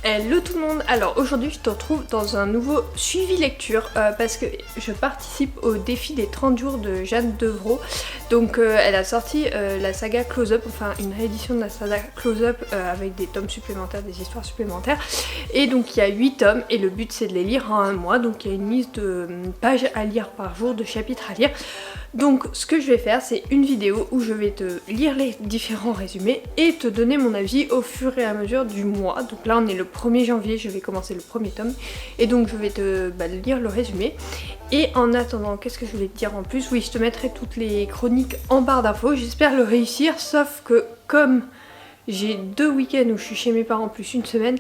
Hello tout le monde. Alors aujourd'hui je te retrouve dans un nouveau suivi lecture parce que je participe au défi des 30 jours de Jeanne Devreau. Donc elle a sorti la saga Close Up, enfin une réédition de la saga Close Up avec des tomes supplémentaires, des histoires supplémentaires. Et donc il y a 8 tomes et le but c'est de les lire en un mois. Donc il y a une liste de pages à lire par jour, de chapitres à lire. Donc ce que je vais faire, c'est une vidéo où je vais te lire les différents résumés et te donner mon avis au fur et à mesure du mois. Donc là on est le 1er janvier, je vais commencer le premier tome et donc je vais te lire le résumé. Et en attendant, qu'est-ce que je voulais te dire en plus? Oui, je te mettrai toutes les chroniques en barre d'infos, j'espère le réussir, sauf que comme j'ai 2 week-ends où je suis chez mes parents plus une semaine,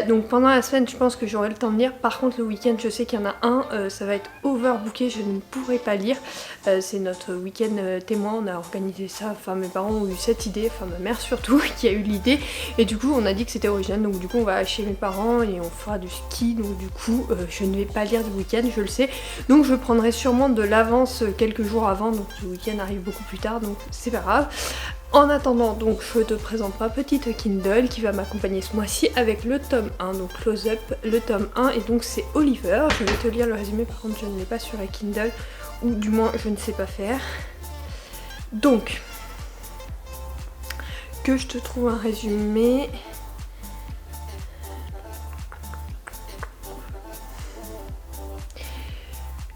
donc pendant la semaine je pense que j'aurai le temps de lire. Par contre le week-end je sais qu'il y en a un, ça va être overbooké, je ne pourrai pas lire. C'est notre week-end témoin, on a organisé ça, enfin mes parents ont eu cette idée, enfin ma mère surtout qui a eu l'idée. Et du coup on a dit que c'était original, donc du coup on va chez mes parents et on fera du ski. Donc du coup je ne vais pas lire du week-end, je le sais. Donc je prendrai sûrement de l'avance quelques jours avant, donc le week-end arrive beaucoup plus tard, donc c'est pas grave. En attendant, donc je te présente ma petite Kindle qui va m'accompagner ce mois-ci avec le tome 1, donc Close Up, le tome 1, et donc c'est Oliver. Je vais te lire le résumé, par contre je ne l'ai pas sur la Kindle, ou du moins je ne sais pas faire. Donc, que je te trouve un résumé.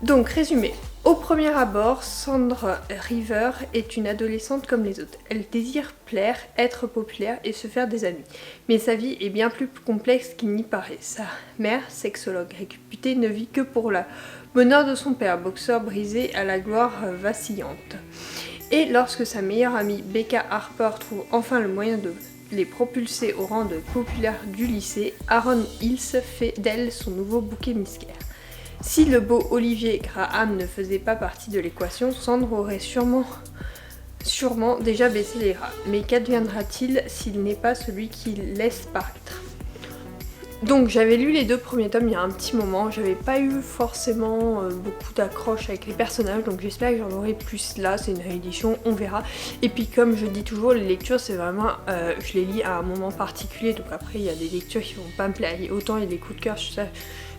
Donc, résumé. Au premier abord, Sandra River est une adolescente comme les autres. Elle désire plaire, être populaire et se faire des amis. Mais sa vie est bien plus complexe qu'il n'y paraît. Sa mère, sexologue réputée, ne vit que pour le bonheur de son père, boxeur brisé à la gloire vacillante. Et lorsque sa meilleure amie, Becca Harper, trouve enfin le moyen de les propulser au rang de populaire du lycée, Aaron Hills fait d'elle son nouveau bouc émissaire. Si le beau Olivier Graham ne faisait pas partie de l'équation, Sandre aurait sûrement déjà baissé les bras. Mais qu'adviendra-t-il s'il n'est pas celui qu'il laisse paraître? Donc j'avais lu les 2 premiers tomes il y a un petit moment, j'avais pas eu forcément beaucoup d'accroche avec les personnages, donc j'espère que j'en aurai plus là, c'est une réédition, on verra. Et puis comme je dis toujours, les lectures c'est vraiment, je les lis à un moment particulier, donc après il y a des lectures qui vont pas me plaire, autant il y a des coups de cœur, je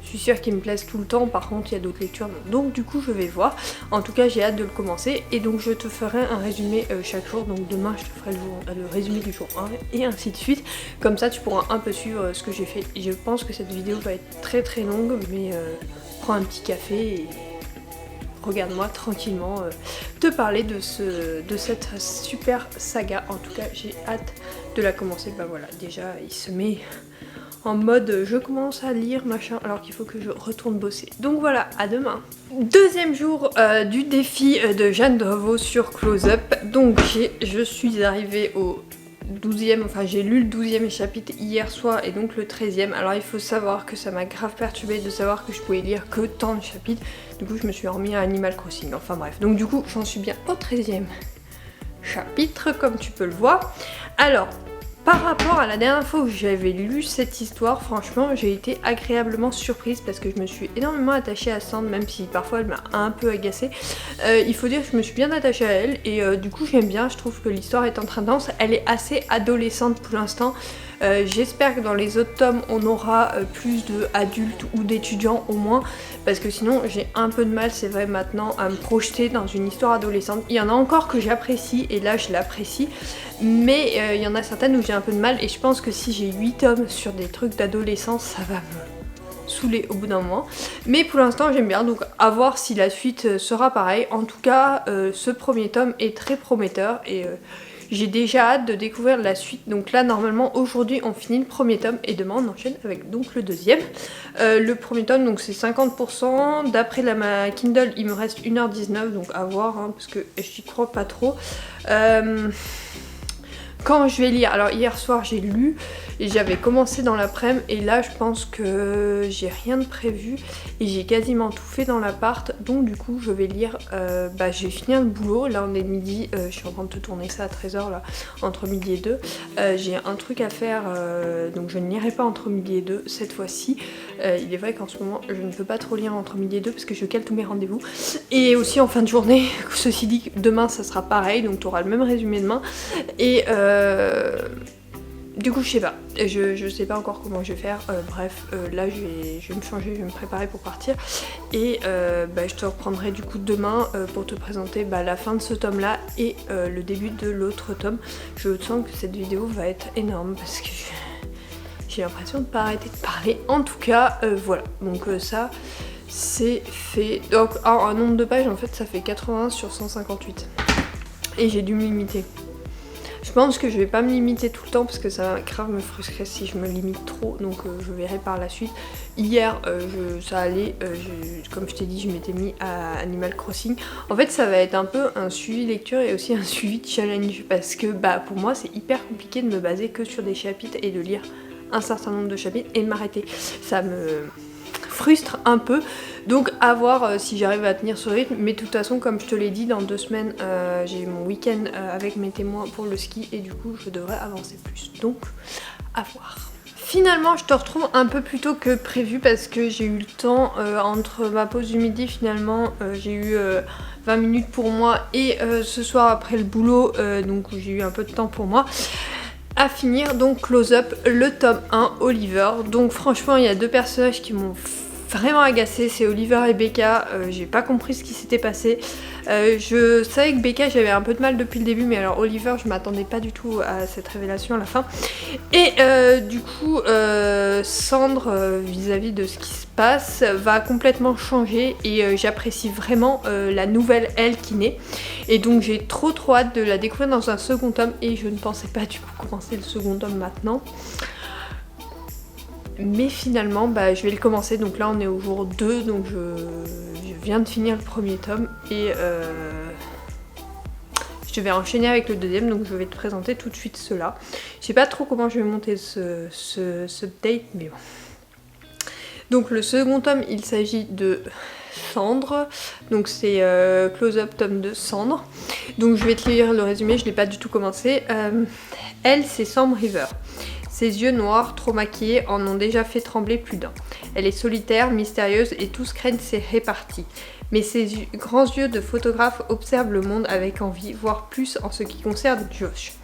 suis sûre qu'ils me plaisent tout le temps, par contre il y a d'autres lectures non. Donc du coup je vais voir, en tout cas j'ai hâte de le commencer et donc je te ferai un résumé chaque jour. Donc demain je te ferai le résumé du jour 1 et ainsi de suite, comme ça tu pourras un peu suivre ce que j'ai fait. Je pense que cette vidéo va être très très longue, mais prends un petit café et regarde-moi tranquillement te parler de cette super saga. En tout cas j'ai hâte de la commencer. Bah voilà, déjà il se met en mode je commence à lire machin alors qu'il faut que je retourne bosser. Donc voilà, à demain. Deuxième jour du défi de Jeanne Devreau sur Close Up. Donc je suis arrivée au 12e, enfin j'ai lu le 12e chapitre hier soir et donc le 13e. Alors il faut savoir que ça m'a grave perturbée de savoir que je pouvais lire que tant de chapitres. Du coup je me suis remis à Animal Crossing, enfin bref. Donc du coup j'en suis bien au 13e chapitre comme tu peux le voir. Alors par rapport à la dernière fois où j'avais lu cette histoire, franchement j'ai été agréablement surprise parce que je me suis énormément attachée à Sandre, même si parfois elle m'a un peu agacée. Il faut dire que je me suis bien attachée à elle et du coup j'aime bien, je trouve que l'histoire est en train d'avance, elle est assez adolescente pour l'instant. J'espère que dans les autres tomes on aura plus d'adultes ou d'étudiants au moins, parce que sinon j'ai un peu de mal, c'est vrai maintenant, à me projeter dans une histoire adolescente. Il y en a encore que j'apprécie et là je l'apprécie, mais il y en a certaines où j'ai un peu de mal et je pense que si j'ai 8 tomes sur des trucs d'adolescence ça va me saouler au bout d'un moment. Mais pour l'instant j'aime bien, donc à voir si la suite sera pareil. En tout cas ce premier tome est très prometteur et j'ai déjà hâte de découvrir la suite. Donc là normalement aujourd'hui on finit le premier tome et demain on enchaîne avec donc le deuxième. Le premier tome donc c'est 50%, d'après ma Kindle il me reste 1h19, donc à voir hein, parce que j'y crois pas trop. Quand je vais lire, alors hier soir j'ai lu et j'avais commencé dans l'après-midi et là je pense que j'ai rien de prévu et j'ai quasiment tout fait dans l'appart, donc du coup je vais lire, je vais finir le boulot, là on est midi, je suis en train de te tourner ça à 13h là, entre midi et 2, j'ai un truc à faire, donc je ne lirai pas entre midi et 2 cette fois-ci. Il est vrai qu'en ce moment je ne peux pas trop lire entre midi et 2 parce que je cale tous mes rendez-vous et aussi en fin de journée, ceci dit demain ça sera pareil, donc tu auras le même résumé demain et Du coup je sais pas, je sais pas encore comment je vais faire, bref là je vais me changer, je vais me préparer pour partir et je te reprendrai du coup demain pour te présenter la fin de ce tome là et le début de l'autre tome. Je sens que cette vidéo va être énorme parce que j'ai l'impression de pas arrêter de parler. En tout cas voilà, donc ça c'est fait. Donc un nombre de pages en fait ça fait 80 sur 158 et j'ai dû me limiter. Je pense que je vais pas me limiter tout le temps parce que ça va grave me frustrer si je me limite trop, donc je verrai par la suite. Hier ça allait, comme je t'ai dit je m'étais mis à Animal Crossing. En fait ça va être un peu un suivi lecture et aussi un suivi challenge parce que pour moi c'est hyper compliqué de me baser que sur des chapitres et de lire un certain nombre de chapitres et de m'arrêter. Ça me frustre un peu, donc à voir si j'arrive à tenir ce rythme, mais de toute façon comme je te l'ai dit, dans 2 semaines j'ai mon week-end avec mes témoins pour le ski et du coup je devrais avancer plus, donc à voir. Finalement je te retrouve un peu plus tôt que prévu parce que j'ai eu le temps entre ma pause du midi, finalement j'ai eu 20 minutes pour moi et ce soir après le boulot, donc j'ai eu un peu de temps pour moi à finir donc Close Up, le tome 1, Oliver. Donc franchement il y a 2 personnages qui m'ont vraiment agacée, c'est Oliver et Becca. J'ai pas compris ce qui s'était passé. Je savais que Becca j'avais un peu de mal depuis le début, mais alors Oliver je m'attendais pas du tout à cette révélation à la fin. Et du coup Sandre vis-à-vis de ce qui se passe va complètement changer et j'apprécie vraiment la nouvelle elle qui naît. Et donc j'ai trop hâte de la découvrir dans un second tome et je ne pensais pas du coup commencer le second tome maintenant. Mais finalement je vais le commencer, donc là on est au jour 2, donc je viens de finir le premier tome et je vais enchaîner avec le deuxième, donc je vais te présenter tout de suite cela. Je sais pas trop comment je vais monter ce update, mais bon. Donc le second tome il s'agit de Sandre, donc c'est Close Up tome 2 Sandre. Donc je vais te lire le résumé, je l'ai pas du tout commencé. Elle c'est Sam River. Ses yeux noirs, trop maquillés, en ont déjà fait trembler plus d'un. Elle est solitaire, mystérieuse et tous craignent ses réparties. Mais ses grands yeux de photographe observent le monde avec envie, voire plus en ce qui concerne Josh.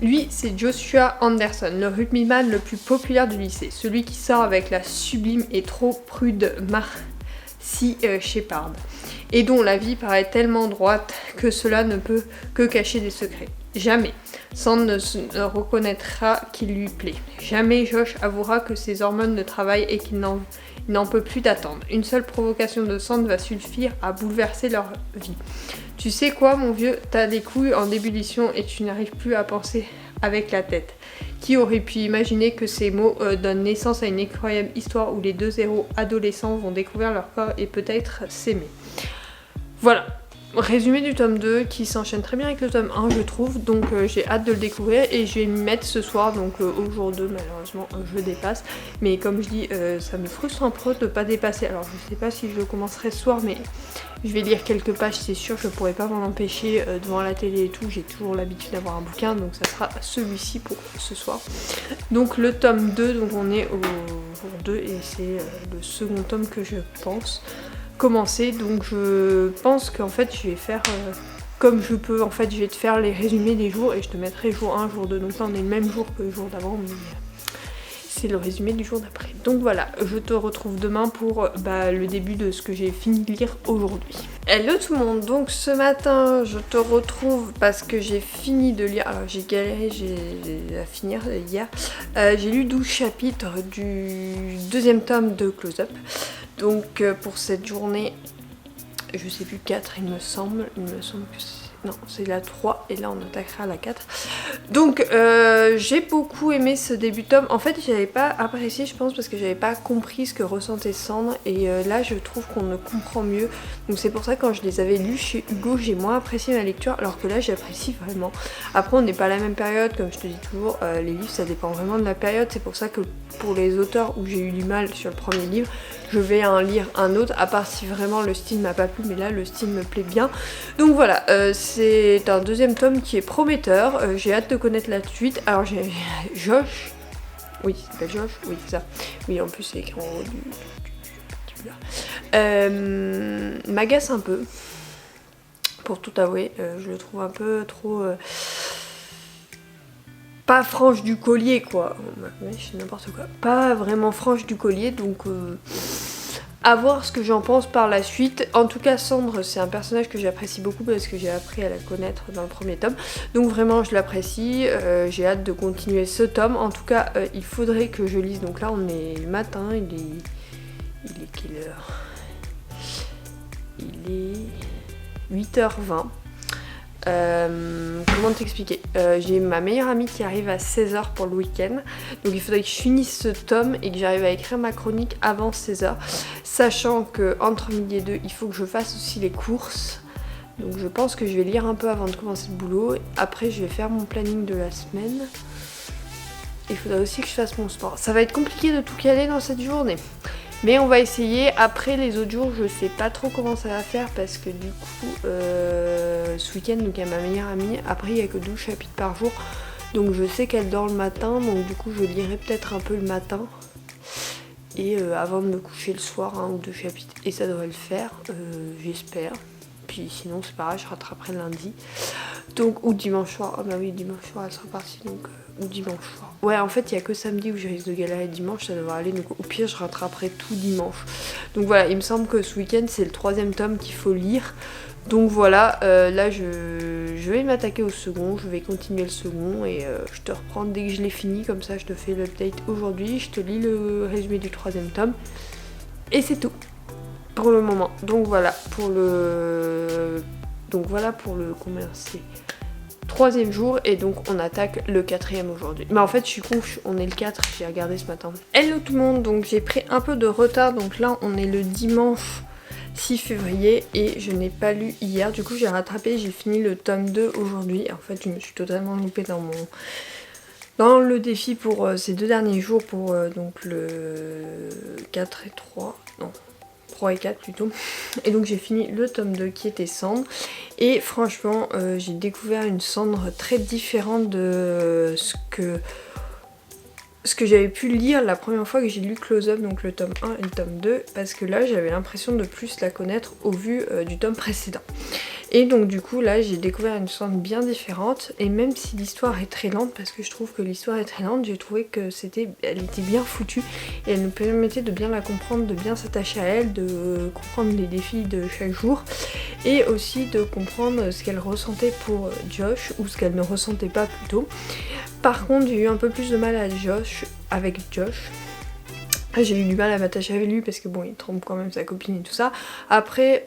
Lui, c'est Joshua Anderson, le rugbyman le plus populaire du lycée, celui qui sort avec la sublime et trop prude Marcy Shepard, et dont la vie paraît tellement droite que cela ne peut que cacher des secrets. Jamais Sand ne reconnaîtra qu'il lui plaît. Jamais Josh avouera que ses hormones ne travaillent et qu'il n'en peut plus d'attendre. Une seule provocation de Sand va suffire à bouleverser leur vie. Tu sais quoi mon vieux, t'as des couilles en ébullition et tu n'arrives plus à penser avec la tête. Qui aurait pu imaginer que ces mots donnent naissance à une incroyable histoire où les 2 héros adolescents vont découvrir leur corps et peut-être s'aimer. Voilà. Résumé du tome 2 qui s'enchaîne très bien avec le tome 1 je trouve, donc j'ai hâte de le découvrir et je vais m'y mettre ce soir, donc au jour 2 malheureusement je dépasse, mais comme je dis ça me frustre un peu de pas dépasser, alors je sais pas si je le commencerai ce soir mais je vais lire quelques pages c'est sûr, je pourrais pas m'en empêcher devant la télé et tout, j'ai toujours l'habitude d'avoir un bouquin donc ça sera celui-ci pour ce soir. Donc le tome 2, donc on est au jour 2 et c'est le second tome que je pense commencer, donc je pense qu'en fait je vais faire comme je peux, en fait je vais te faire les résumés des jours et je te mettrai jour 1, jour 2, donc là on est le même jour que le jour d'avant mais c'est le résumé du jour d'après. Donc voilà, je te retrouve demain pour le début de ce que j'ai fini de lire aujourd'hui. Hello tout le monde, donc ce matin je te retrouve parce que j'ai fini de lire, alors j'ai galéré à finir hier, j'ai lu 12 chapitres du deuxième tome de Close Up. Donc pour cette journée, je sais plus 4 il me semble que non c'est la 3 et là on attaquera à la 4. Donc j'ai beaucoup aimé ce début de tome, en fait j'avais pas apprécié je pense parce que j'avais pas compris ce que ressentait Sandre et là je trouve qu'on ne comprend mieux, donc c'est pour ça que quand je les avais lus chez Hugo j'ai moins apprécié ma lecture alors que là j'apprécie vraiment. Après on n'est pas à la même période, comme je te dis toujours, les livres ça dépend vraiment de la période, c'est pour ça que pour les auteurs où j'ai eu du mal sur le premier livre, je vais en lire un autre, à part si vraiment le style m'a pas plu, mais là le style me plaît bien. Donc voilà, c'est un deuxième tome qui est prometteur, j'ai hâte de connaître la suite. Alors j'ai Josh, oui il s'appelle Josh, oui c'est ça, oui en plus c'est écrit en haut du m'agace un peu, pour tout avouer, je le trouve un peu trop... pas franche du collier quoi. Je sais n'importe quoi. Pas vraiment franche du collier, donc à voir ce que j'en pense par la suite. En tout cas, Cendre, c'est un personnage que j'apprécie beaucoup parce que j'ai appris à la connaître dans le premier tome. Donc vraiment, je l'apprécie. J'ai hâte de continuer ce tome. En tout cas, il faudrait que je lise. Donc là, on est le matin. Il est quelle heure? Il est 8h20. Comment t'expliquer, j'ai ma meilleure amie qui arrive à 16h pour le week-end, donc il faudrait que je finisse ce tome et que j'arrive à écrire ma chronique avant 16h, sachant que entre midi et 2 il faut que je fasse aussi les courses, donc je pense que je vais lire un peu avant de commencer le boulot. Après je vais faire mon planning de la semaine, il faudra aussi que je fasse mon sport. Ça va être compliqué de tout caler dans cette journée, mais on va essayer. Après les autres jours je sais pas trop comment ça va faire parce que du coup ce week-end donc il y a ma meilleure amie, après il n'y a que 12 chapitres par jour, donc je sais qu'elle dort le matin, donc du coup je lirai peut-être un peu le matin et avant de me coucher le soir 1 ou 2 chapitres et ça devrait le faire, j'espère. Puis sinon c'est pareil, je rattraperai lundi. Donc ou dimanche soir, ah bah oui dimanche soir elle sera partie donc ou dimanche soir. Ouais en fait il y a que samedi où je risque de galérer, dimanche ça devrait aller, donc au pire je rattraperai tout dimanche. Donc voilà, il me semble que ce week-end c'est le 3e tome qu'il faut lire. Donc voilà, là je vais m'attaquer au second, je vais continuer le second et je te reprends dès que je l'ai fini, comme ça je te fais l'update aujourd'hui, je te lis le résumé du 3e tome et c'est tout pour le moment. Donc voilà pour le combien c'est 3e jour et donc on attaque le 4e aujourd'hui. Mais en fait je suis con, on est le 4, j'ai regardé ce matin. Hello tout le monde, donc j'ai pris un peu de retard, donc là on est le dimanche 6 février et je n'ai pas lu hier, du coup j'ai rattrapé, j'ai fini le tome 2 aujourd'hui. En fait je me suis totalement loupée dans le défi pour ces 2 derniers jours pour donc le 4 et 3, non 3 et 4 plutôt. Et donc j'ai fini le tome 2 qui était Cendre. Et franchement j'ai découvert une Cendre très différente de ce que j'avais pu lire la première fois que j'ai lu Close Up, donc le tome 1 et le tome 2, parce que là j'avais l'impression de plus la connaître au vu du tome précédent. Et donc du coup là j'ai découvert une Cendre bien différente, et même si l'histoire est très lente, parce que je trouve que l'histoire est très lente, j'ai trouvé que elle était bien foutue et elle nous permettait de bien la comprendre, de bien s'attacher à elle, de comprendre les défis de chaque jour et aussi de comprendre ce qu'elle ressentait pour Josh, ou ce qu'elle ne ressentait pas plutôt. Par contre j'ai eu un peu plus de mal avec Josh. J'ai eu du mal à m'attacher avec lui parce que bon il trompe quand même sa copine et tout ça. Après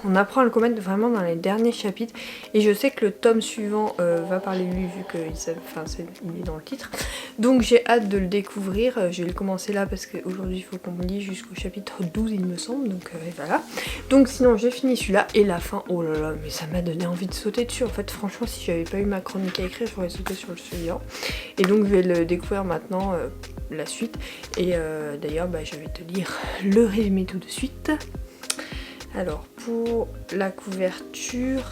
on apprend à le connaître vraiment dans les derniers chapitres et je sais que le tome suivant va parler de lui vu qu'il est dans le titre. Donc j'ai hâte de le découvrir, je vais le commencer là parce qu'aujourd'hui il faut qu'on me lise jusqu'au chapitre 12 il me semble, donc voilà. Donc sinon j'ai fini celui-là et la fin, oh là là mais ça m'a donné envie de sauter dessus. En fait franchement si j'avais pas eu ma chronique à écrire j'aurais sauté sur le suivant. Et donc je vais le découvrir maintenant la suite. Et d'ailleurs je vais te lire le résumé tout de suite. Alors pour la couverture,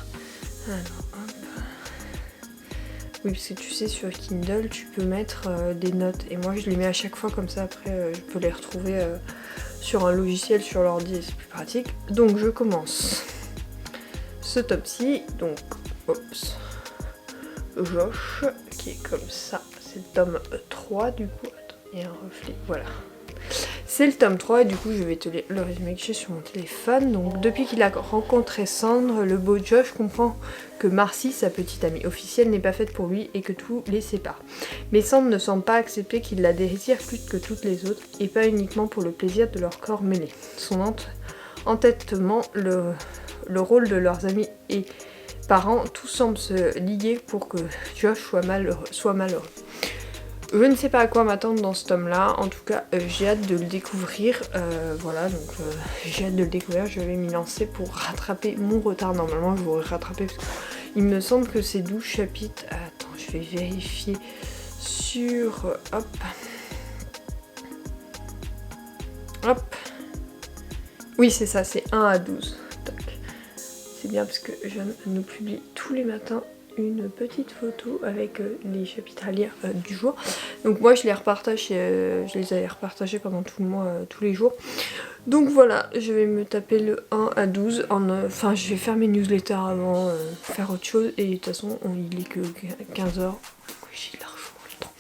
oui parce que tu sais sur Kindle tu peux mettre des notes et moi je les mets à chaque fois comme ça après je peux les retrouver sur un logiciel sur l'ordi et c'est plus pratique. Donc je commence ce tome-ci, donc Josh qui est comme ça, c'est le tome 3 du coup. Il y a un reflet, voilà. C'est le tome 3 et du coup je vais te lire le résumé que j'ai sur mon téléphone. Donc depuis qu'il a rencontré Cendre, le beau Josh comprend que Marcy, sa petite amie officielle, n'est pas faite pour lui et que tout les sépare. Mais Cendre ne semble pas accepter qu'il la désire plus que toutes les autres et pas uniquement pour le plaisir de leur corps mêlés. Son entêtement, le rôle de leurs amis et parents, tout semble se lier pour que Josh soit malheureux. Je ne sais pas à quoi m'attendre dans ce tome là, en tout cas j'ai hâte de le découvrir, voilà donc j'ai hâte de le découvrir, je vais m'y lancer pour rattraper mon retard. Normalement je l'aurais rattrapé parce qu'il me semble que c'est 12 chapitres, attends je vais vérifier sur, hop, oui c'est ça, c'est 1 à 12, c'est bien parce que je nous publie tous les matins une petite photo avec les chapitres à lire du jour. Donc moi je les repartage, je les avais repartagés pendant tout le mois, tous les jours. Donc voilà, je vais me taper le 1 à 12, enfin je vais faire mes newsletters avant, faire autre chose et de toute façon il est que 15h. j'ai largement le temps.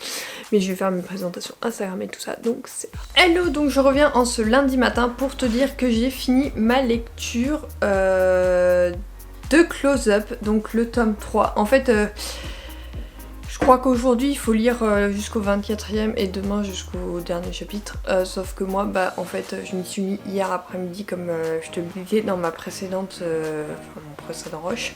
Mais je vais faire mes présentations Instagram et tout ça, donc c'est parti. Hello, donc je reviens en ce lundi matin pour te dire que j'ai fini ma lecture de Close Up, donc le tome 3. En fait, je crois qu'aujourd'hui il faut lire jusqu'au 24e et demain jusqu'au dernier chapitre, sauf que moi en fait je m'y suis mis hier après-midi comme je te le disais dans ma précédente, mon précédent rush,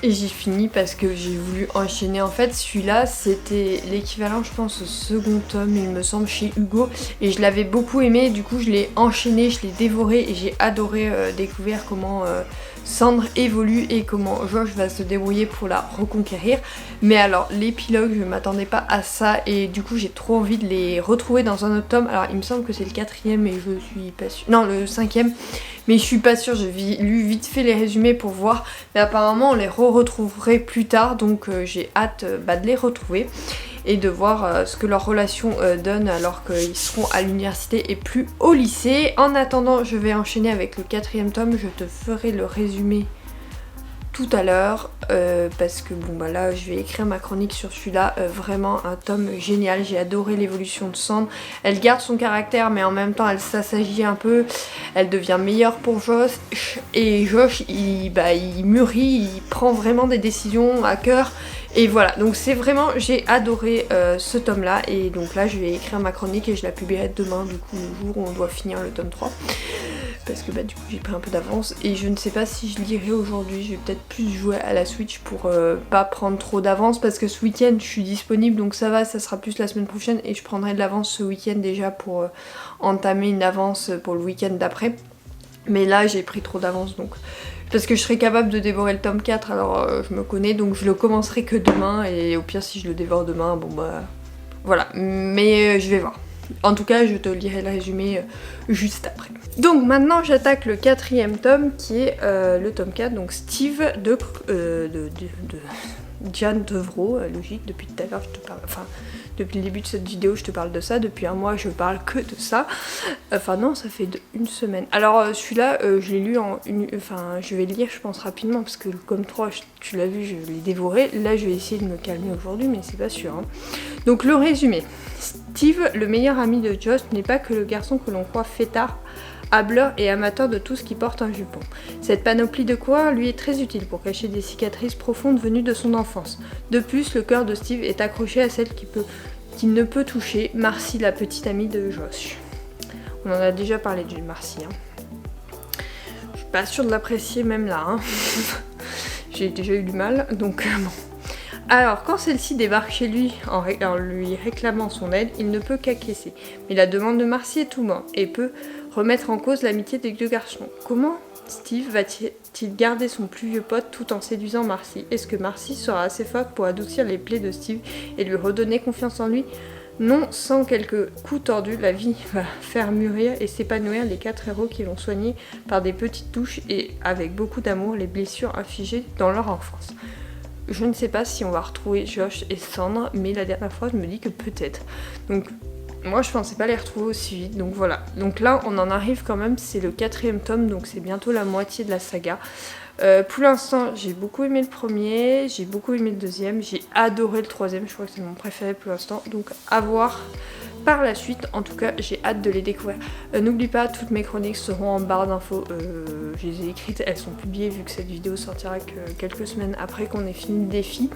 et j'ai fini parce que j'ai voulu enchaîner. En fait celui-là c'était l'équivalent je pense au second tome il me semble chez Hugo, et je l'avais beaucoup aimé, du coup je l'ai enchaîné, je l'ai dévoré et j'ai adoré découvrir comment Sandre évolue et comment Josh va se débrouiller pour la reconquérir. Mais alors l'épilogue, je m'attendais pas à ça et du coup j'ai trop envie de les retrouver dans un autre tome. Alors il me semble que c'est le 4e et je suis pas sûre. Non, le 5e, mais je suis pas sûre, j'ai lu vite fait les résumés pour voir. Mais apparemment on les retrouverait plus tard, donc j'ai hâte de les retrouver et de voir ce que leur relation donne alors qu'ils seront à l'université et plus au lycée. En attendant, je vais enchaîner avec le 4e tome, je te ferai le résumé tout à l'heure parce que là je vais écrire ma chronique sur celui-là. Vraiment un tome génial, j'ai adoré l'évolution de Sandre. Elle garde son caractère mais en même temps elle s'assagit un peu, elle devient meilleure pour Josh et Josh il mûrit, il prend vraiment des décisions à cœur. Et voilà, donc c'est vraiment, j'ai adoré ce tome là, et donc là je vais écrire ma chronique et je la publierai demain, du coup le jour où on doit finir le tome 3. Parce que du coup j'ai pris un peu d'avance et je ne sais pas si je lirai aujourd'hui, je vais peut-être plus jouer à la Switch pour pas prendre trop d'avance, parce que ce week-end je suis disponible donc ça va, ça sera plus la semaine prochaine et je prendrai de l'avance ce week-end déjà pour entamer une avance pour le week-end d'après. Mais là j'ai pris trop d'avance donc... Parce que je serais capable de dévorer le tome 4, alors je me connais, donc je le commencerai que demain, et au pire si je le dévore demain, voilà. Mais je vais voir. En tout cas, je te lirai le résumé juste après. Donc maintenant j'attaque le 4e tome qui est le tome 4, donc Steve de Diane Devro, logique, depuis tout à l'heure je te parle, depuis le début de cette vidéo je te parle de ça, depuis un mois je parle que de ça, non ça fait une semaine. Alors celui-là je l'ai lu je vais le lire je pense rapidement parce que comme 3 tu l'as vu je l'ai dévoré, là je vais essayer de me calmer aujourd'hui mais c'est pas sûr. Donc le résumé, Steve, le meilleur ami de Josh, n'est pas que le garçon que l'on croit fêtard, hableur et amateur de tout ce qui porte un jupon. Cette panoplie de couleurs lui est très utile pour cacher des cicatrices profondes venues de son enfance. De plus, le cœur de Steve est accroché à celle qu'il ne peut toucher, Marcy, la petite amie de Josh. On en a déjà parlé de Marcy. Je suis pas sûre de l'apprécier même là. J'ai déjà eu du mal, donc bon. Alors, quand celle-ci débarque chez lui en lui réclamant son aide, il ne peut qu'acquiescer. Mais la demande de Marcy est tout mort et peut remettre en cause l'amitié des deux garçons. Comment Steve va-t-il garder son plus vieux pote tout en séduisant Marcy? Est-ce que Marcy sera assez forte pour adoucir les plaies de Steve et lui redonner confiance en lui? Non, sans quelques coups tordus, la vie va faire mûrir et s'épanouir les 4 héros qui l'ont soigné par des petites touches et avec beaucoup d'amour les blessures infligées dans leur enfance. Je ne sais pas si on va retrouver Josh et Sandre, mais la dernière fois je me dis que peut-être. Donc moi je pensais pas les retrouver aussi vite, donc voilà. Donc là on en arrive quand même, c'est le 4e tome, donc c'est bientôt la moitié de la saga. Pour l'instant j'ai beaucoup aimé le premier, j'ai beaucoup aimé le deuxième, j'ai adoré le 3e, je crois que c'est mon préféré pour l'instant. Donc à voir par la suite, en tout cas j'ai hâte de les découvrir. N'oublie pas, toutes mes chroniques seront en barre d'infos, je les ai écrites, elles sont publiées vu que cette vidéo sortira que quelques semaines après qu'on ait fini le défi.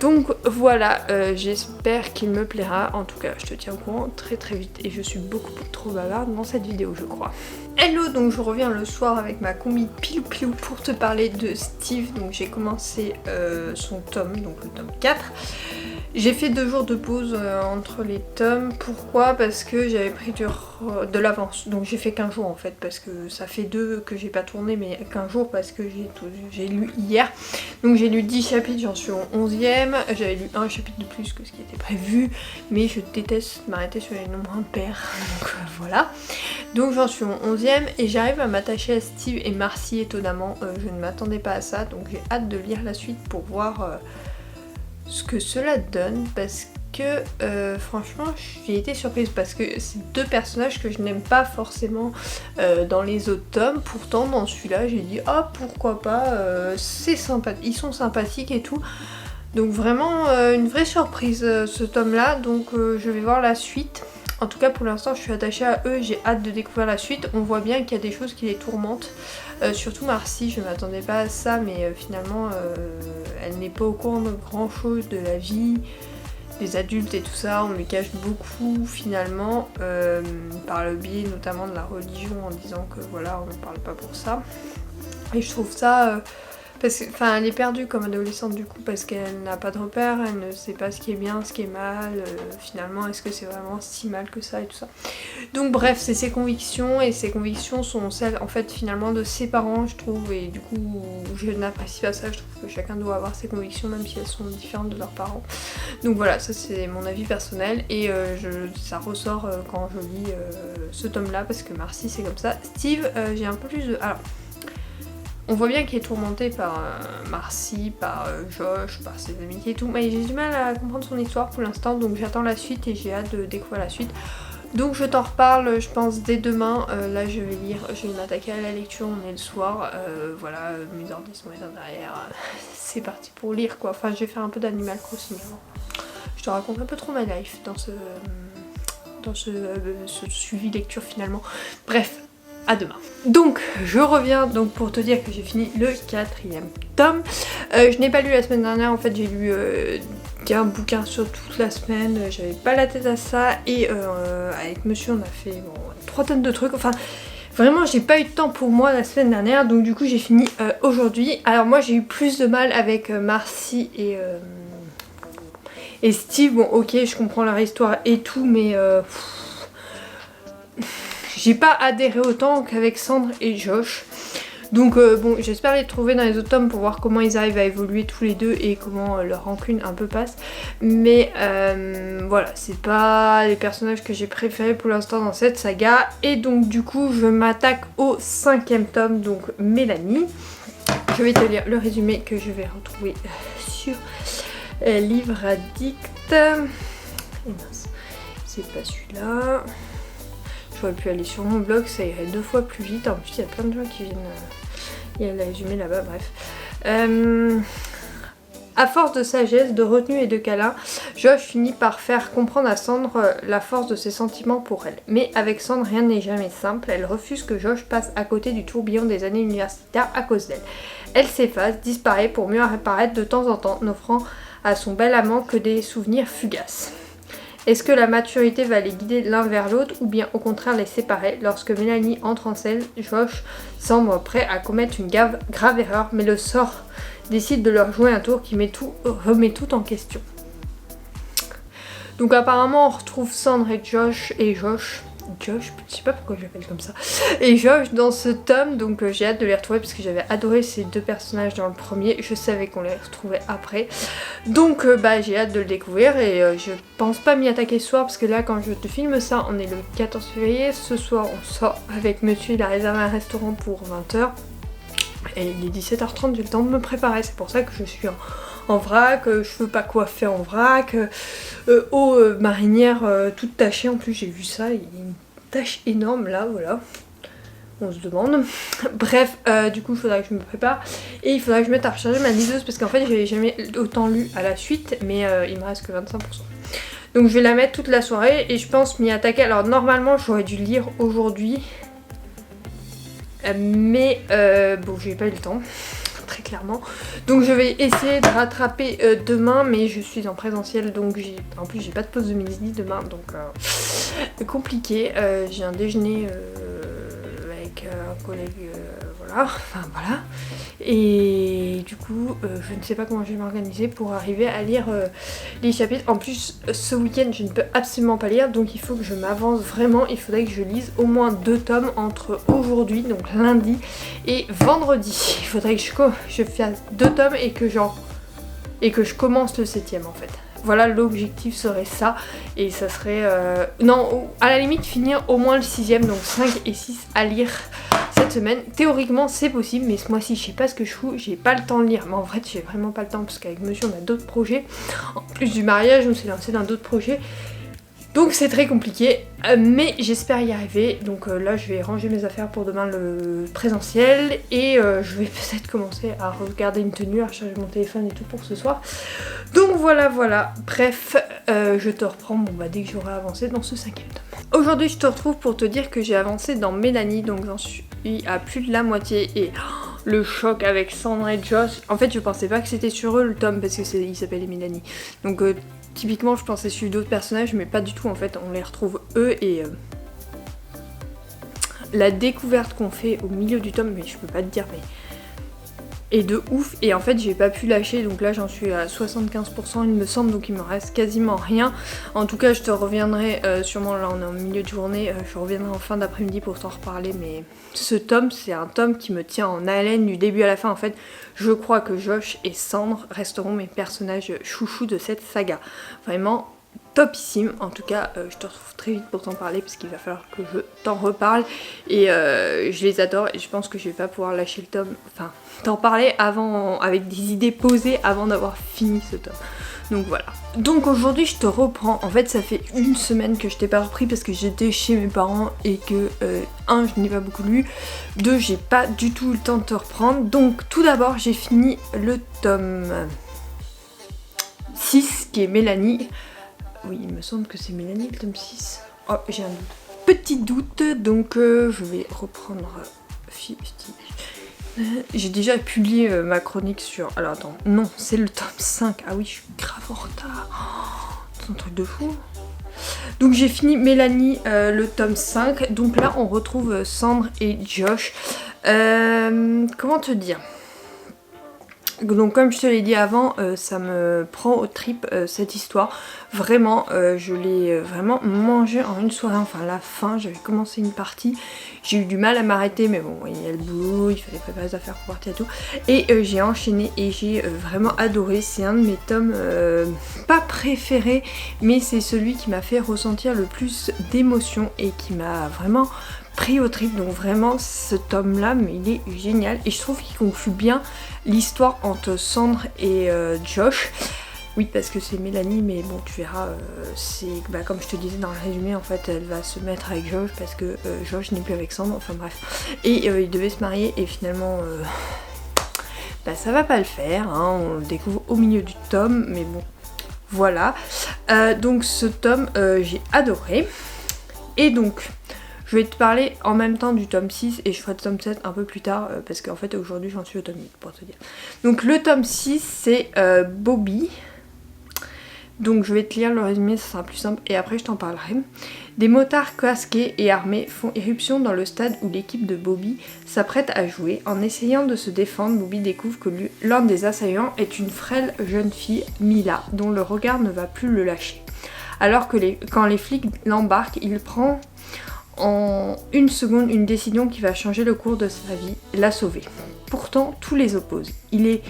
Donc voilà, j'espère qu'il me plaira, en tout cas je te tiens au courant très très vite et je suis beaucoup trop bavarde dans cette vidéo je crois. Hello, donc je reviens le soir avec ma combi pilou pilou pour te parler de Steve. Donc j'ai commencé son tome, donc le tome 4. J'ai fait 2 jours de pause entre les tomes. Pourquoi? Parce que j'avais pris de l'avance. Donc j'ai fait 15 jours en fait, parce que ça fait 2 que j'ai pas tourné, mais 15 jours parce que j'ai lu hier. Donc j'ai lu 10 chapitres, j'en suis au 11e. J'avais lu un chapitre de plus que ce qui était prévu, mais je déteste m'arrêter sur les nombres impairs. Donc voilà. Donc j'en suis au 11e et j'arrive à m'attacher à Steve et Marcy étonnamment. Je ne m'attendais pas à ça, donc j'ai hâte de lire la suite pour voir ce que cela donne, parce que franchement j'ai été surprise parce que c'est 2 personnages que je n'aime pas forcément dans les autres tomes. Pourtant dans celui-là j'ai dit ah pourquoi pas, c'est sympa, ils sont sympathiques et tout. Donc vraiment une vraie surprise ce tome là, donc je vais voir la suite. En tout cas pour l'instant je suis attachée à eux, j'ai hâte de découvrir la suite. On voit bien qu'il y a des choses qui les tourmentent, surtout Marcy, je m'attendais pas à ça mais finalement elle n'est pas au courant de grand chose de la vie des adultes et tout ça, on lui cache beaucoup finalement par le biais notamment de la religion en disant que voilà on ne parle pas pour ça. Et je trouve ça parce que, enfin, elle est perdue comme adolescente du coup parce qu'elle n'a pas de repère, elle ne sait pas ce qui est bien, ce qui est mal, finalement est-ce que c'est vraiment si mal que ça et tout ça. Donc bref, c'est ses convictions et ses convictions sont celles en fait finalement de ses parents je trouve et du coup je n'apprécie pas ça, je trouve que chacun doit avoir ses convictions même si elles sont différentes de leurs parents. Donc voilà, ça c'est mon avis personnel et ça ressort quand je lis ce tome là parce que Marcy c'est comme ça. Steve, j'ai un peu plus de... Alors, on voit bien qu'il est tourmenté par Marcy, par Josh, par ses amitiés et tout, mais j'ai du mal à comprendre son histoire pour l'instant, donc j'attends la suite et j'ai hâte de découvrir la suite. Donc je t'en reparle, je pense, dès demain. Là je vais lire, je vais m'attaquer à la lecture, on est le soir, voilà, mes ordi sont derrière, c'est parti pour lire quoi. Enfin je vais faire un peu d'Animal Crossing avant. Je te raconte un peu trop ma life dans ce suivi lecture finalement. Bref. À demain. Donc je reviens donc pour te dire que j'ai fini le 4e tome. Je n'ai pas lu la semaine dernière, en fait j'ai lu un bouquin sur toute la semaine, j'avais pas la tête à ça et avec monsieur on a fait bon, 3 tonnes de trucs, enfin vraiment j'ai pas eu de temps pour moi la semaine dernière donc du coup j'ai fini aujourd'hui. Alors moi j'ai eu plus de mal avec Marcy et Steve, bon ok je comprends leur histoire et tout mais j'ai pas adhéré autant qu'avec Sandre et Josh. Donc bon, j'espère les trouver dans les autres tomes pour voir comment ils arrivent à évoluer tous les deux et comment leur rancune un peu passe. Mais voilà, c'est pas les personnages que j'ai préférés pour l'instant dans cette saga. Et donc du coup, je m'attaque au 5e tome, donc Mélanie. Je vais te lire le résumé que je vais retrouver sur Livre Addict. Et mince, c'est pas celui-là. J'aurais pu aller sur mon blog, ça irait 2 fois plus vite. En plus, il y a plein de gens qui viennent. Il y a le résumé là-bas, bref. À force de sagesse, de retenue et de câlin, Josh finit par faire comprendre à Sandre la force de ses sentiments pour elle. Mais avec Sandre, rien n'est jamais simple. Elle refuse que Josh passe à côté du tourbillon des années universitaires à cause d'elle. Elle s'efface, disparaît pour mieux réapparaître de temps en temps, n'offrant à son bel amant que des souvenirs fugaces. Est-ce que la maturité va les guider l'un vers l'autre ou bien au contraire les séparer? Lorsque Mélanie entre en scène, Josh semble prêt à commettre une grave erreur, mais le sort décide de leur jouer un tour qui remet tout en question. Donc apparemment on retrouve Sandre et Josh, je sais pas pourquoi je l'appelle comme ça, et Josh dans ce tome, donc j'ai hâte de les retrouver parce que j'avais adoré ces deux personnages dans le premier, je savais qu'on les retrouvait après, donc j'ai hâte de le découvrir et je pense pas m'y attaquer ce soir parce que là quand je te filme ça, on est le 14 février, ce soir on sort avec monsieur, il a réservé un restaurant pour 20h et il est 17h30, j'ai le temps de me préparer, c'est pour ça que je suis en vrac, je veux pas coiffer en vrac, eau marinière toute tachée, en plus j'ai vu ça, il y a une tache énorme là, voilà, on se demande. Bref, du coup il faudra que je me prépare et il faudra que je mette à recharger ma liseuse parce qu'en fait j'avais jamais autant lu à la suite, mais il me reste que 25%. Donc je vais la mettre toute la soirée et je pense m'y attaquer. Alors normalement j'aurais dû lire aujourd'hui, mais bon j'ai pas eu le temps. Très clairement, donc je vais essayer de rattraper demain, mais je suis en présentiel donc en plus j'ai pas de pause de midi demain, donc compliqué. J'ai un déjeuner avec un collègue, voilà, enfin voilà, et du coup je ne sais pas comment je vais m'organiser pour arriver à lire les chapitres. En plus ce week-end je ne peux absolument pas lire, donc il faut que je m'avance vraiment, il faudrait que je lise au moins 2 tomes entre aujourd'hui, donc lundi, et vendredi. Il faudrait que je fasse 2 tomes et que je commence le 7e en fait. Voilà, l'objectif serait ça, et ça serait non, à la limite finir au moins le 6e, donc 5 et 6 à lire cette semaine. Théoriquement c'est possible, mais ce mois-ci je sais pas ce que je fous, j'ai pas le temps de lire, mais en vrai j'ai vraiment pas le temps parce qu'avec monsieur on a d'autres projets, en plus du mariage on s'est lancé dans d'autres projets Donc c'est très compliqué, mais j'espère y arriver. Donc là je vais ranger mes affaires pour demain le présentiel et je vais peut-être commencer à regarder une tenue, à recharger mon téléphone et tout pour ce soir. Donc voilà. Bref, je te reprends dès que j'aurai avancé dans ce 5e tome. Aujourd'hui je te retrouve pour te dire que j'ai avancé dans Mélanie, donc j'en suis à plus de la moitié et le choc avec Sandra et Josh. En fait je pensais pas que c'était sur eux le tome parce que il s'appelait Mélanie. Donc typiquement je pensais suivre d'autres personnages mais pas du tout en fait, on les retrouve eux et la découverte qu'on fait au milieu du tome, mais je peux pas te dire mais est de ouf et en fait j'ai pas pu lâcher donc là j'en suis à 75% il me semble donc il me reste quasiment rien. En tout cas je te reviendrai sûrement là on est en milieu de journée, je reviendrai en fin d'après-midi pour t'en reparler mais ce tome c'est un tome qui me tient en haleine du début à la fin en fait. Je crois que Josh et Sandre resteront mes personnages chouchous de cette saga. Vraiment topissime, en tout cas je te retrouve très vite pour t'en parler parce qu'il va falloir que je t'en reparle et je les adore et je pense que je vais pas pouvoir lâcher le tome, enfin t'en parler avant avec des idées posées avant d'avoir fini ce tome. Donc voilà. Donc aujourd'hui je te reprends, en fait ça fait une semaine que je t'ai pas repris parce que j'étais chez mes parents et que je n'ai pas beaucoup lu, 2 j'ai pas du tout eu le temps de te reprendre. Donc tout d'abord j'ai fini le tome 6 qui est Mélanie. Oui, il me semble que c'est Mélanie le tome 6. Oh, j'ai un doute. Petit doute, donc je vais reprendre 50. J'ai déjà publié ma chronique sur... Alors attends, non, c'est le tome 5. Ah oui, je suis grave en retard. Oh, c'est un truc de fou. Donc j'ai fini Mélanie, le tome 5. Donc là, on retrouve Sandre et Josh. Comment te dire ? Donc comme je te l'ai dit avant, ça me prend aux tripes cette histoire. Vraiment, je l'ai vraiment mangé en une soirée, enfin la fin, j'avais commencé une partie. J'ai eu du mal à m'arrêter mais bon, il y a le boulot, il fallait préparer les affaires pour partir et tout. Et j'ai enchaîné et j'ai vraiment adoré. C'est un de mes tomes, pas préférés, mais c'est celui qui m'a fait ressentir le plus d'émotions et qui m'a vraiment pris au trip. Donc vraiment ce tome là mais il est génial et je trouve qu'il conclut bien l'histoire entre Sandre et Josh. Oui parce que c'est Mélanie mais bon tu verras c'est comme je te disais dans le résumé en fait elle va se mettre avec Josh parce que Josh n'est plus avec Sandre, enfin bref. Et ils devaient se marier et finalement ça va pas le faire hein, on le découvre au milieu du tome mais bon voilà. Donc ce tome j'ai adoré et donc je vais te parler en même temps du tome 6 et je ferai le tome 7 un peu plus tard parce qu'en fait aujourd'hui j'en suis au tome 8 pour te dire. Donc le tome 6 c'est Bobby. Donc je vais te lire le résumé, ça sera plus simple et après je t'en parlerai. Des motards casqués et armés font éruption dans le stade où l'équipe de Bobby s'apprête à jouer. En essayant de se défendre, Bobby découvre que l'un des assaillants est une frêle jeune fille, Mila, dont le regard ne va plus le lâcher. Alors que quand les flics l'embarquent, il prend en une seconde une décision qui va changer le cours de sa vie, la sauver. Pourtant, tout les oppose. Il est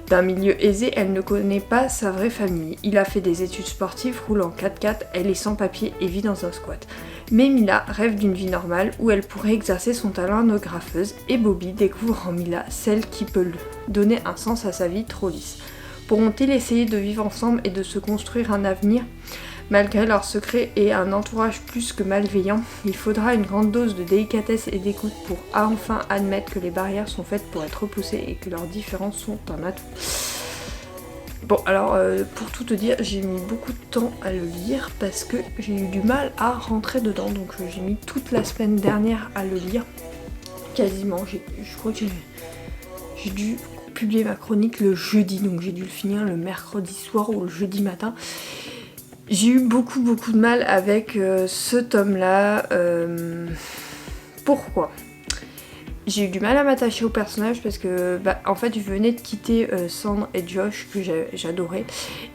d'un milieu aisé, elle ne connaît pas sa vraie famille. Il a fait des études sportives, roule en 4x4, elle est sans papier et vit dans un squat. Mais Mila rêve d'une vie normale où elle pourrait exercer son talent de graffeuse et Bobby découvre en Mila celle qui peut lui donner un sens à sa vie trop lisse. Pourront-ils essayer de vivre ensemble et de se construire un avenir ? Malgré leur secret et un entourage plus que malveillant, il faudra une grande dose de délicatesse et d'écoute pour enfin admettre que les barrières sont faites pour être repoussées et que leurs différences sont un atout. Bon alors pour tout te dire, j'ai mis beaucoup de temps à le lire parce que j'ai eu du mal à rentrer dedans. Donc j'ai mis toute la semaine dernière à le lire, quasiment. Je crois que j'ai dû publier ma chronique le jeudi, donc j'ai dû le finir le mercredi soir ou le jeudi matin. J'ai eu beaucoup de mal avec ce tome-là. Pourquoi ? J'ai eu du mal à m'attacher au personnage parce que en fait je venais de quitter Sandre et Josh que j'adorais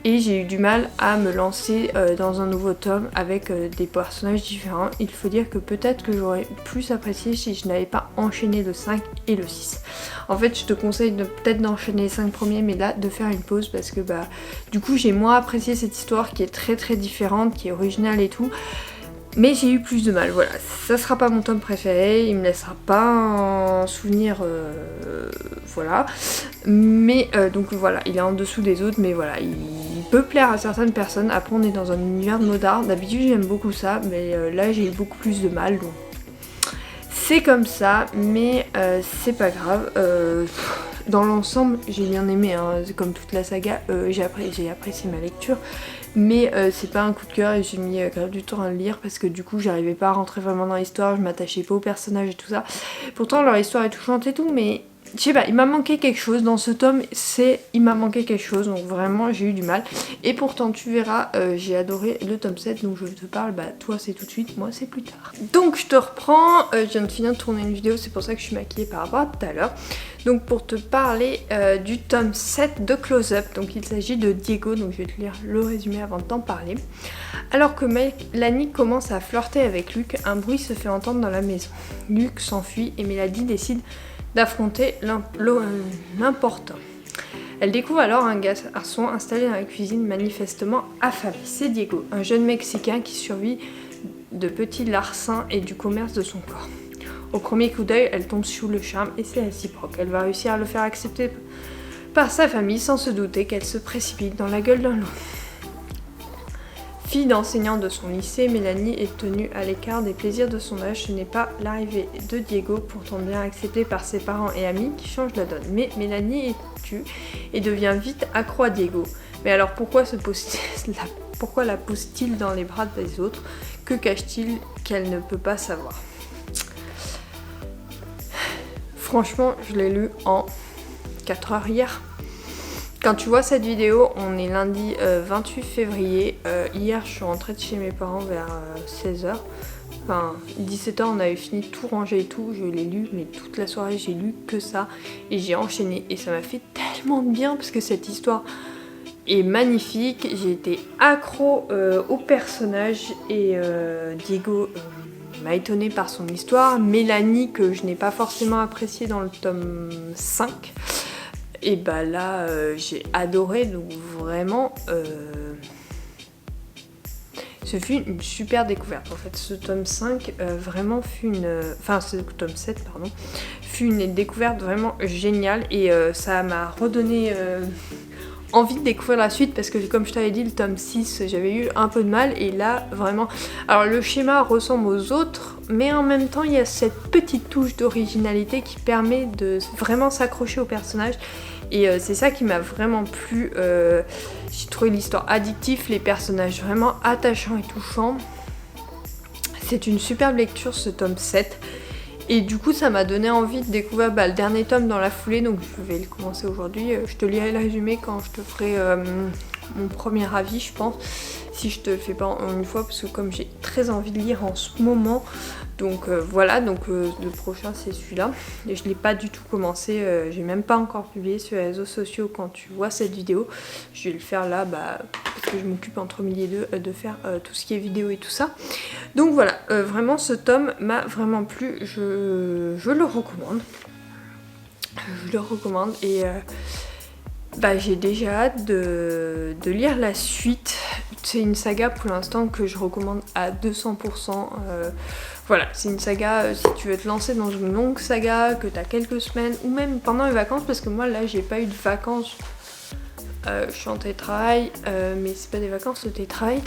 et j'ai eu du mal à me lancer dans un nouveau tome avec des personnages différents. Il faut dire que peut-être que j'aurais plus apprécié si je n'avais pas enchaîné le 5 et le 6. En fait je te conseille peut-être d'enchaîner les 5 premiers mais là de faire une pause parce que du coup j'ai moins apprécié cette histoire qui est très différente, qui est originale et tout. Mais j'ai eu plus de mal, voilà. Ça sera pas mon tome préféré, il me laissera pas un souvenir, voilà. Mais donc voilà, il est en dessous des autres, mais voilà, il peut plaire à certaines personnes. Après on est dans un univers de modards, d'habitude j'aime beaucoup ça, mais là j'ai eu beaucoup plus de mal, donc c'est comme ça, mais c'est pas grave. Dans l'ensemble, j'ai bien aimé, hein, comme toute la saga, j'ai apprécié ma lecture, mais c'est pas un coup de cœur et j'ai mis grave du temps à le lire parce que du coup j'arrivais pas à rentrer vraiment dans l'histoire, je m'attachais pas aux personnages et tout ça. Pourtant leur histoire est touchante et tout, mais je sais pas, il m'a manqué quelque chose dans ce tome, il m'a manqué quelque chose, donc vraiment j'ai eu du mal. Et pourtant tu verras, j'ai adoré le tome 7, donc je te parle, bah toi c'est tout de suite, moi c'est plus tard. Donc je te reprends, je viens de finir de tourner une vidéo, c'est pour ça que je suis maquillée par rapport à tout à l'heure. Donc pour te parler du tome 7 de Close Up, donc il s'agit de Diego, donc je vais te lire le résumé avant de t'en parler. Alors que Mélanie commence à flirter avec Luc, un bruit se fait entendre dans la maison. Luc s'enfuit et Mélanie décide d'affronter l'important. Elle découvre alors un garçon installé dans la cuisine manifestement affamé. C'est Diego, un jeune Mexicain qui survit de petits larcins et du commerce de son corps. Au premier coup d'œil, elle tombe sous le charme et c'est réciproque. Elle va réussir à le faire accepter par sa famille sans se douter qu'elle se précipite dans la gueule d'un loup. Fille d'enseignant de son lycée, Mélanie est tenue à l'écart des plaisirs de son âge. Ce n'est pas l'arrivée de Diego, pourtant bien accepté par ses parents et amis, qui change la donne. Mais Mélanie est tue et devient vite accro à Diego. Mais alors pourquoi la pousse-t-il dans les bras des autres? Que cache-t-il qu'elle ne peut pas savoir? Franchement, je l'ai lu en 4 heures hier. Quand tu vois cette vidéo, on est lundi 28 février. Hier, je suis rentrée de chez mes parents vers 16h. Enfin, 17h, on avait fini de tout ranger et tout. Je l'ai lu, mais toute la soirée, j'ai lu que ça. Et j'ai enchaîné. Et ça m'a fait tellement de bien parce que cette histoire est magnifique. J'ai été accro au personnage. Et Diego m'a étonnée par son histoire. Mélanie, que je n'ai pas forcément appréciée dans le tome 5. Et bah là, j'ai adoré, donc vraiment, ce fut une super découverte. En fait, ce tome 5 vraiment fut ce tome 7, pardon, fut une découverte vraiment géniale et ça m'a redonné envie de découvrir la suite parce que comme je t'avais dit, le tome 6, j'avais eu un peu de mal et là, vraiment... Alors le schéma ressemble aux autres, mais en même temps, il y a cette petite touche d'originalité qui permet de vraiment s'accrocher au personnage. Et c'est ça qui m'a vraiment plu. J'ai trouvé l'histoire addictive, les personnages vraiment attachants et touchants. C'est une superbe lecture ce tome 7. Et du coup ça m'a donné envie de découvrir le dernier tome dans la foulée. Donc je vais le commencer aujourd'hui. Je te lirai le résumé quand je te ferai mon premier avis, je pense. Si je te le fais pas en une fois, parce que comme j'ai très envie de lire en ce moment. Donc voilà, donc le prochain c'est celui-là. Et je l'ai pas du tout commencé, j'ai même pas encore publié sur les réseaux sociaux quand tu vois cette vidéo. Je vais le faire là, parce que je m'occupe entre midi et deux de faire tout ce qui est vidéo et tout ça. Donc voilà, vraiment ce tome m'a vraiment plu, je le recommande. Je le recommande et j'ai déjà hâte de lire la suite. C'est une saga pour l'instant que je recommande à 200%. Voilà, c'est une saga, si tu veux te lancer dans une longue saga, que tu as quelques semaines, ou même pendant les vacances, parce que moi là j'ai pas eu de vacances, je suis en télétravail, mais c'est pas des vacances, c'est télétravail.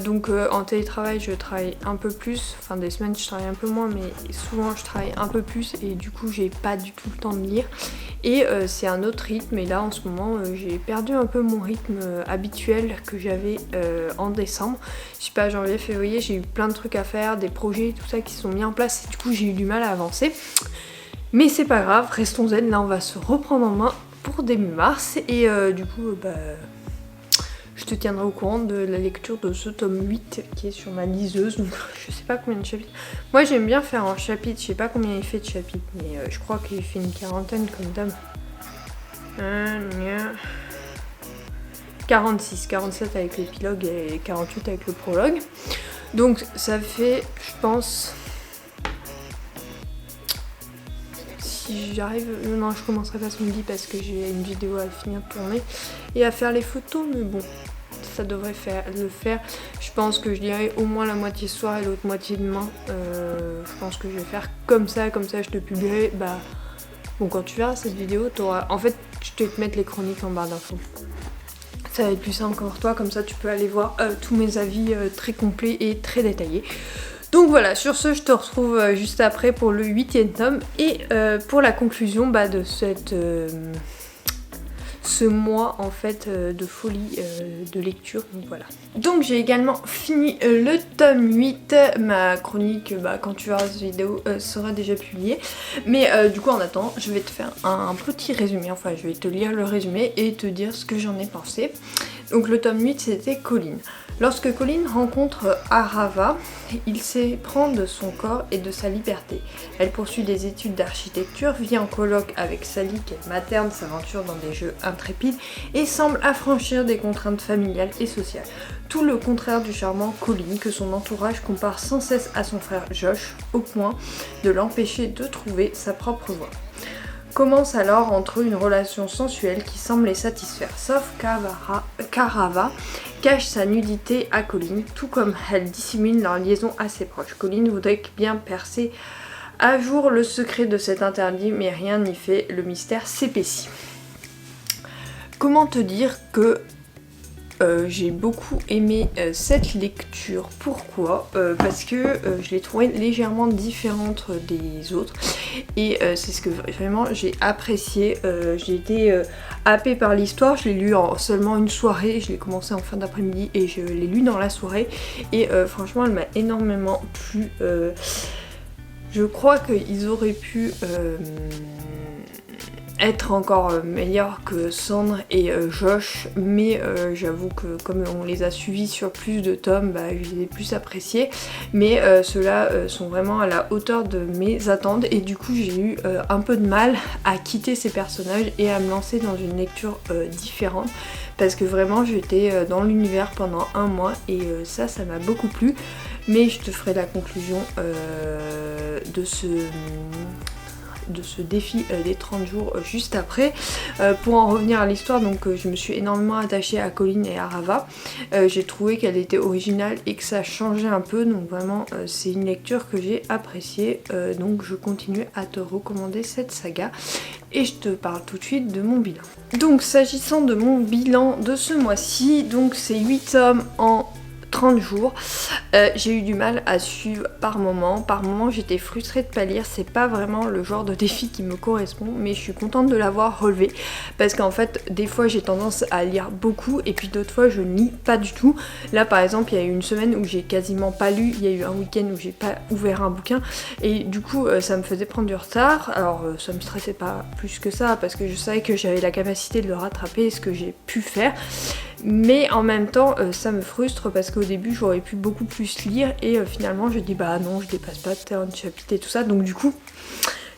Donc en télétravail je travaille un peu plus, enfin des semaines je travaille un peu moins, mais souvent je travaille un peu plus et du coup j'ai pas du tout le temps de lire. Et c'est un autre rythme et là en ce moment j'ai perdu un peu mon rythme habituel que j'avais en décembre. Je sais pas, janvier, février, j'ai eu plein de trucs à faire, des projets, tout ça qui se sont mis en place et du coup j'ai eu du mal à avancer. Mais c'est pas grave, restons zen, là on va se reprendre en main pour début mars et du coup je te tiendrai au courant de la lecture de ce tome 8 qui est sur ma liseuse, donc je sais pas combien de chapitres. Moi j'aime bien faire un chapitre, je sais pas combien il fait de chapitres, mais je crois qu'il fait une quarantaine comme d'hab. 46, 47 avec l'épilogue et 48 avec le prologue. Donc ça fait, je pense... Si j'arrive... Non, je commencerai pas ce midi parce que j'ai une vidéo à finir de tourner et à faire les photos, mais bon, ça devrait le faire. Je pense que je lirai au moins la moitié ce soir et l'autre moitié demain. Je pense que je vais faire comme ça je te publierai. Bon, quand tu verras cette vidéo, t'auras... En fait, je vais te mettre les chroniques en barre d'infos. Ça va être plus simple pour toi, comme ça tu peux aller voir tous mes avis très complets et très détaillés. Donc voilà, sur ce, je te retrouve juste après pour le 8e tome et pour la conclusion de ce mois en fait de folie de lecture. Donc voilà. Donc j'ai également fini le tome 8. Ma chronique, quand tu verras cette vidéo, sera déjà publiée. Mais du coup en attendant, je vais te faire un petit résumé. Enfin, je vais te lire le résumé et te dire ce que j'en ai pensé. Donc le tome 8, c'était Colin. Lorsque Colin rencontre Arava, il s'éprend de son corps et de sa liberté. Elle poursuit des études d'architecture, vit en coloc avec Sally, qu'elle materne, s'aventure dans des jeux intrépides et semble affranchir des contraintes familiales et sociales. Tout le contraire du charmant Colin, que son entourage compare sans cesse à son frère Josh, au point de l'empêcher de trouver sa propre voie. Commence alors entre eux une relation sensuelle qui semble les satisfaire, sauf qu'Arava cache sa nudité à Colin, tout comme elle dissimule leur liaison à ses proches. Colin voudrait bien percer à jour le secret de cet interdit, mais rien n'y fait, le mystère s'épaissit. Comment te dire que j'ai beaucoup aimé cette lecture. Pourquoi parce que je l'ai trouvée légèrement différente des autres et c'est ce que vraiment j'ai apprécié. J'ai été happée par l'histoire, je l'ai lu en seulement une soirée, je l'ai commencé en fin d'après-midi et je l'ai lu dans la soirée et franchement elle m'a énormément plu. Je crois qu'ils auraient pu être encore meilleur que Sandre et Josh, mais j'avoue que comme on les a suivis sur plus de tomes, je les ai plus appréciés, mais ceux-là sont vraiment à la hauteur de mes attentes et du coup j'ai eu un peu de mal à quitter ces personnages et à me lancer dans une lecture différente parce que vraiment j'étais dans l'univers pendant un mois et ça m'a beaucoup plu, mais je te ferai la conclusion de ce défi des 30 jours juste après. Pour en revenir à l'histoire, donc je me suis énormément attachée à Colin et Arava. J'ai trouvé qu'elle était originale et que ça changeait un peu, donc vraiment c'est une lecture que j'ai appréciée, donc je continue à te recommander cette saga et je te parle tout de suite de mon bilan. Donc s'agissant de mon bilan de ce mois-ci, donc c'est 8 tomes en 30 jours. J'ai eu du mal à suivre par moment. Par moment j'étais frustrée de pas lire. C'est pas vraiment le genre de défi qui me correspond, mais je suis contente de l'avoir relevé parce qu'en fait des fois j'ai tendance à lire beaucoup et puis d'autres fois je ne lis pas du tout. Là par exemple il y a eu une semaine où j'ai quasiment pas lu, il y a eu un week-end où j'ai pas ouvert un bouquin et du coup ça me faisait prendre du retard. Alors ça me stressait pas plus que ça parce que je savais que j'avais la capacité de le rattraper, ce que j'ai pu faire. Mais en même temps ça me frustre parce qu'au début j'aurais pu beaucoup plus lire et finalement je dis non, je dépasse pas tel chapitre et tout ça, donc du coup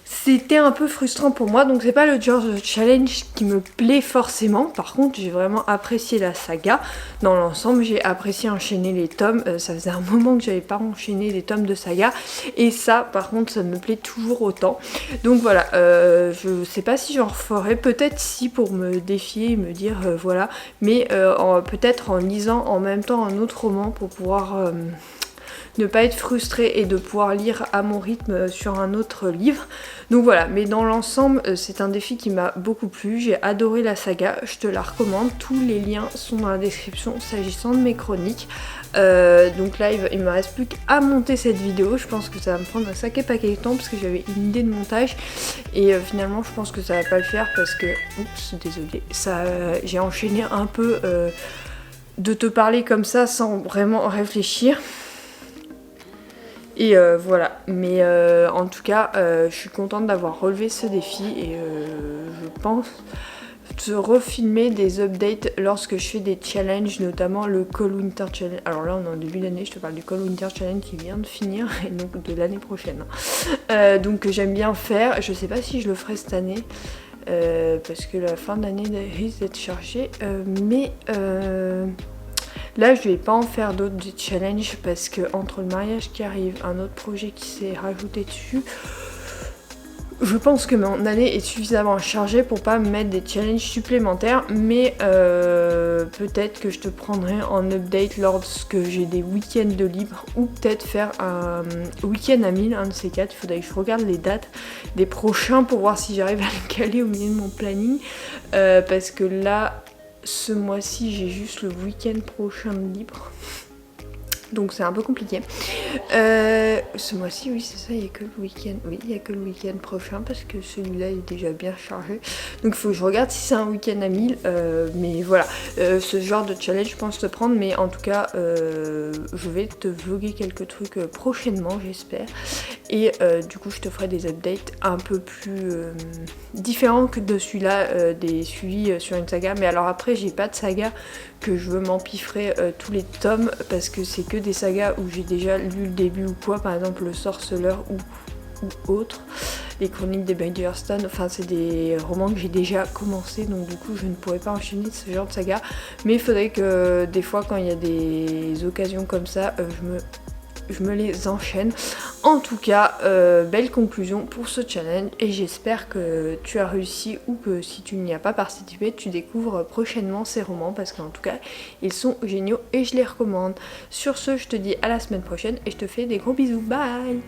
c'était un peu frustrant pour moi, donc c'est pas le genre de challenge qui me plaît forcément. Par contre j'ai vraiment apprécié la saga dans l'ensemble, j'ai apprécié enchaîner les tomes, ça faisait un moment que j'avais pas enchaîné les tomes de saga et ça par contre ça me plaît toujours autant. Donc voilà, je sais pas si j'en referai, peut-être si pour me défier et me dire voilà, mais peut-être en lisant en même temps un autre roman pour pouvoir ne pas être frustrée et de pouvoir lire à mon rythme sur un autre livre. Donc voilà, mais dans l'ensemble c'est un défi qui m'a beaucoup plu, j'ai adoré la saga, je te la recommande, tous les liens sont dans la description s'agissant de mes chroniques. Donc là il me reste plus qu'à monter cette vidéo, je pense que ça va me prendre un sacré paquet de temps parce que j'avais une idée de montage et finalement je pense que ça va pas le faire parce que, oups désolée, j'ai enchaîné un peu de te parler comme ça sans vraiment réfléchir. Et voilà, mais en tout cas je suis contente d'avoir relevé ce défi et je pense te refilmer des updates lorsque je fais des challenges, notamment le Cold Winter Challenge. Alors là on est en début d'année, je te parle du Cold Winter Challenge qui vient de finir et donc de l'année prochaine. Donc j'aime bien faire, je sais pas si je le ferai cette année parce que la fin d'année risque d'être chargée, mais là je vais pas en faire d'autres challenges parce que entre le mariage qui arrive, un autre projet qui s'est rajouté dessus, je pense que mon année est suffisamment chargée pour pas me mettre des challenges supplémentaires, mais peut-être que je te prendrai en update lorsque j'ai des week-ends de libre, ou peut-être faire un week-end à 1000, un de ces quatre. Il faudrait que je regarde les dates des prochains pour voir si j'arrive à les caler au milieu de mon planning, parce que là, ce mois-ci, j'ai juste le week-end prochain de libre. Donc c'est un peu compliqué. Ce mois-ci, oui, c'est ça, il n'y a que le week-end. Oui, il n'y a que le week-end prochain parce que celui-là est déjà bien chargé. Donc il faut que je regarde si c'est un week-end à 1000. Mais voilà, ce genre de challenge, je pense te prendre. Mais en tout cas, je vais te vlogger quelques trucs prochainement, j'espère. Et du coup, je te ferai des updates un peu plus différents que de celui-là, des suivis sur une saga. Mais alors après, j'ai pas de saga que je veux m'empiffrer tous les tomes parce que c'est que des sagas où j'ai déjà lu le début ou quoi, par exemple le Sorceleur ou autre, les Chroniques des Bangerstone, enfin c'est des romans que j'ai déjà commencé, donc du coup je ne pourrais pas enchaîner ce genre de saga, mais il faudrait que des fois quand il y a des occasions comme ça, je me les enchaîne. En tout cas, belle conclusion pour ce challenge et j'espère que tu as réussi ou que si tu n'y as pas participé, tu découvres prochainement ces romans parce qu'en tout cas, ils sont géniaux et je les recommande. Sur ce, je te dis à la semaine prochaine et je te fais des gros bisous. Bye!